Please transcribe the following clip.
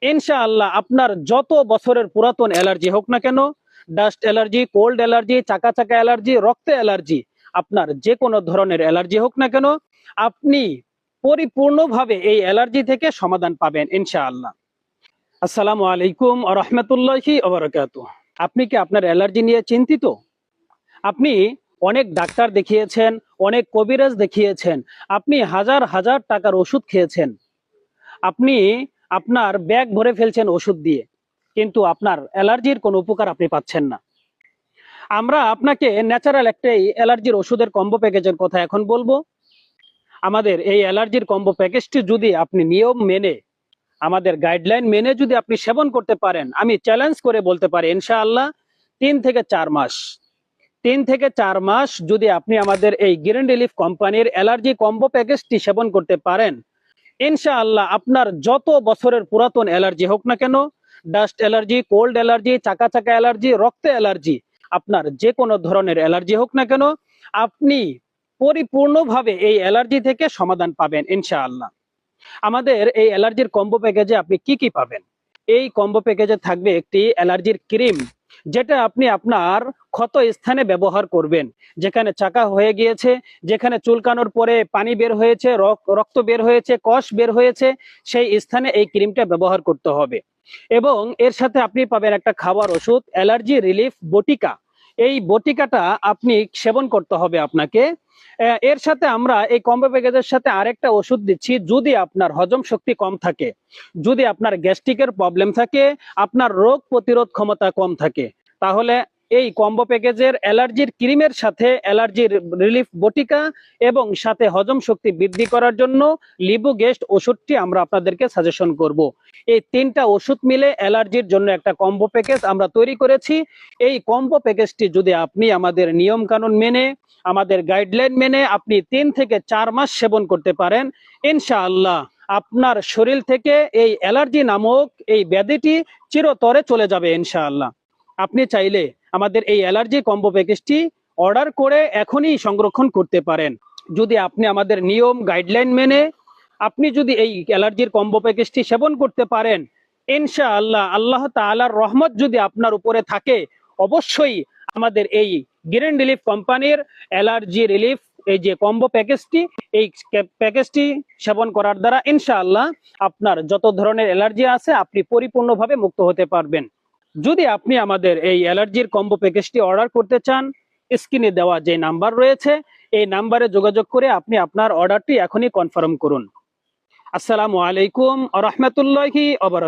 ইনশাআল্লাহ আপনার যত বছরের পুরাতন অ্যালার্জি হোক না কেন, ডাস্ট অ্যালার্জি, কোল্ড অ্যালার্জি, চাকা চাকা অ্যালার্জি, রক্ত অ্যালার্জি, আপনার যে কোনো ধরনের অ্যালার্জি হোক না কেন, আপনি পরিপূর্ণভাবে এই অ্যালার্জি থেকে সমাধান পাবেন ইনশাআল্লাহ। আসসালামু আলাইকুম ওয়া রাহমাতুল্লাহি ওয়া বারাকাতুহু। আপনি কি আপনার অ্যালার্জি নিয়ে চিন্তিত? আপনি অনেক ডাক্তার দেখিয়েছেন, অনেক কবিরাজ দেখিয়েছেন, আপনি হাজার হাজার টাকার ওষুধ খেয়েছেন, আপনি আপনার ব্যাগ ভরে ফেলছেন ওষুধ দিয়ে, কিন্তু আপনার অ্যালার্জির কোনো উপকার আপনি পাচ্ছেন না। আমরা আপনাকে ন্যাচারাল একটাই অ্যালার্জির ওষুধের কম্বো প্যাকেজের কথা এখন বলবো। আমাদের এই অ্যালার্জির কম্বো প্যাকেজটি যদি আপনি নিয়ম মেনে, আমাদের গাইডলাইন মেনে যদি আপনি সেবন করতে পারেন, আমি চ্যালেঞ্জ করে বলতে পারি ইনশাআল্লাহ 3 থেকে 4 মাস, 3 থেকে 4 মাস যদি আপনি আমাদের এই গ্রিন রিলিফ কোম্পানির অ্যালার্জি কম্বো প্যাকেজটি সেবন করতে পারেন, ইনশাআল্লাহ আপনার যত বছরের পুরাতন অ্যালার্জি হোক না কেন, ডাস্ট অ্যালার্জি, কোল্ড অ্যালার্জি, চাকা চাকা অ্যালার্জি, রক্ত অ্যালার্জি, আপনার যে কোনো ধরনের অ্যালার্জি হোক না কেন, আপনি পরিপূর্ণভাবে এই অ্যালার্জি থেকে সমাধান পাবেন ইনশাআল্লাহ। আমাদের এই অ্যালার্জির কম্বো প্যাকেজে আপনি কি কি পাবেন? এই কম্বো প্যাকেজে থাকবে একটি অ্যালার্জির ক্রিম, যেটা আপনি আপনার ক্ষত স্থানে ব্যবহার করবেন। যেখানে চাকা হয়ে গিয়েছে, যেখানে চুলকানোর পরে পানি বের হয়েছে, রক্ত বের হয়েছে, কষ বের হয়েছে, সেই স্থানে এই ক্রিমটা ব্যবহার করতে হবে। এবং এর সাথে আপনি পাবেন একটা খাবার ওষুধ, অ্যালার্জি রিলিফ বটিকা। এই বটিকাটা আপনি সেবন করতে হবে আপনাকে। এর সাথে আমরা এই কম্বো প্যাকেজের সাথে আরেকটা ওষুধ দিচ্ছি, যদি আপনার হজম শক্তি কম থাকে, যদি আপনার গ্যাস্ট্রিকের প্রবলেম থাকে, আপনার রোগ প্রতিরোধ ক্ষমতা কম থাকে, তাহলে এই কম্বো প্যাকেজের অ্যালার্জির ক্রিমের সাথে অ্যালার্জির রিলিফ বটিকা এবং সাথে হজম শক্তি বৃদ্ধি করার জন্য লিবু গেস্ট ওষুধটি আমরা আপনাদেরকে সাজেশন করব। এই 3টা ওষুধ মিলে অ্যালার্জির জন্য একটা কম্বো প্যাকেজ আমরা তৈরি করেছি। এই কম্বো প্যাকেজটি যদি আপনি আমাদের নিয়ম কানুন মেনে, আমাদের গাইডলাইন মেনে আপনি 3 থেকে 4 মাস সেবন করতে পারেন, ইনশাআল্লাহ আপনার শরীর থেকে এই অ্যালার্জি নামক এই ব্যাধিটি চিরতরে চলে যাবে ইনশাআল্লাহ। আপনি চাইলে আমাদের এই অ্যালার্জি কম্বো প্যাকেজটি অর্ডার করে এখনই সংরক্ষণ করতে পারেন। যদি আপনি আমাদের নিয়ম গাইডলাইন মেনে আপনি যদি এই অ্যালার্জির কম্বো প্যাকেজটি সেবন করতে পারেন, ইনশাআল্লাহ আল্লাহ তাআলার রহমত যদি আপনার উপরে থাকে, অবশ্যই আমাদের এই গ্রিন রিলিফ কোম্পানির অ্যালার্জি রিলিফ এই যে কম্বো প্যাকেজটি, এই প্যাকেজটি সেবন করার দ্বারা ইনশাআল্লাহ আপনার যত ধরনের অ্যালার্জি আছে আপনি পরিপূর্ণভাবে মুক্ত হতে পারবেন। যদি আপনি আমাদের এই অ্যালার্জির কম্বো প্যাকেজটি অর্ডার করতে চান, স্ক্রিনে দেওয়া যে নাম্বার রয়েছে এই নাম্বারে যোগাযোগ করে আপনি আপনার অর্ডারটি এখনই কনফার্ম করুন। আসসালামু আলাইকুম ওয়া রাহমাতুল্লাহি ওয়া বারাকাতুহু।